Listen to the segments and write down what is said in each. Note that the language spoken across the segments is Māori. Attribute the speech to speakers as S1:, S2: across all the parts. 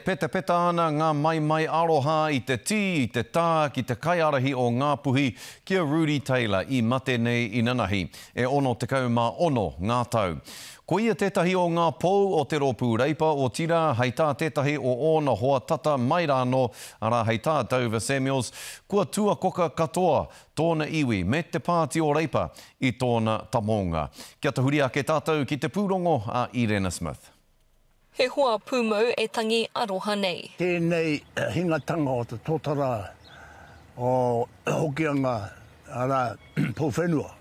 S1: Peta ana ngā mai aroha i te tī, i te tā, ki te kaiarahi o Ngāpuhi, kia Rudy Taylor i mate nei i nanahi, e ono te kauma ono ngā tau. Ko ia tētahi o ngā pou o te ropu reipa o tira, hei tā tētahi o ona hoa tata mai rāno, ara hei tā Dover Samuels, kua tua koka katoa tōna iwi me te pāti o reipa i tōna tamonga. Kia te huri ake tātou ki te pūrongo a Irena Smith.
S2: He hoa pūmau e tangi aroha nei.
S3: Tēnei hingatanga o te tōtara o hokianga ara pōwhenua.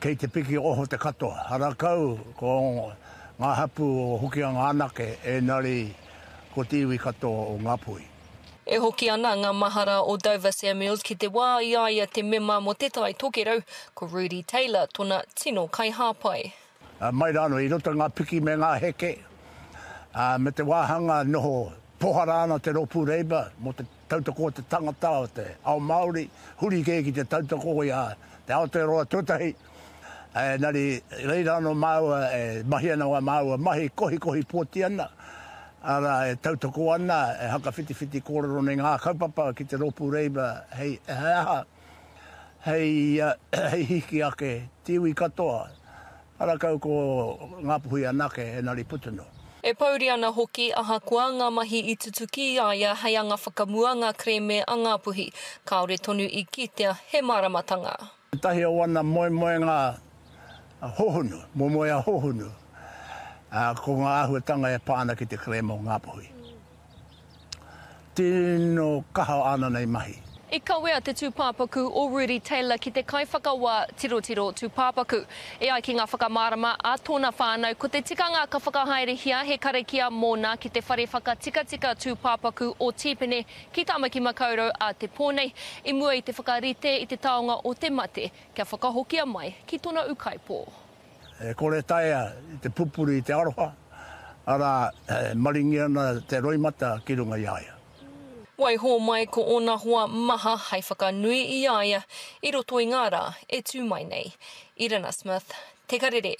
S3: Kei te piki oho te katoa. Hara kau ko ngā hapu o hokianga anake e nari ko te iwi katoa o Ngāpuhi.
S2: E hoki ana ngā mahara o Dover Samuels ki te wā iaia te mema mo te tai tokerau ko Rudy Taylor tōna tino kai hāpai.
S3: Mai rāno i roto ngā piki me ngā heke. Me te wāhanga noho pohara ana te ropu reiba mo te tautoko te tangata o te ao Māori, huri ke ki te tautoko i te Aotearoa tūtahi. Nari reirano māua e mahi ana wa māua mahi kohi pōti ana. Ara e tautoko ana e haka whiti kōrero nei ngā kaupapa ki te ropu reiba hei aha. Hei hiki ake tiwi katoa. Ara kau ko Ngāpuhi anake e nari putino.
S2: E pauri ana hoki aha kua ngā mahi i tutuki aia hei anga whakamua ngā kreme a Ngāpuhi. Kaore tonu i kitea he maramatanga.
S3: Tahi o ana moe ngā hohunu, moe a hohunu. Ko ngā ahuatanga e pāna ki te kreme o Ngāpuhi. Tino kaha ana nei mahi.
S2: I kawea te tūpāpaku o Rudy Taylor ki te kaiwhakawa tiro tūpāpaku. E ai ki ngā whakamārama a tōna whānau, ko te tikanga ka whakahaerehia he karekia mōna ki te whare whakatika tūpāpaku o Tīpene ki Tāmaki Makaurau a te pōnei, i mua i te whakarite i te taonga o te mate, kia whakahokia mai ki tōna ukaipō.
S3: Kore taia i te pupuri i te aroha, ara maringi ana te roimata ki runga iaia.
S2: Wai ho mai ko ona hoa maha hei whakanui i aia, i roto i ngā rā e tū mai nei. Irena Smith, Te Karere.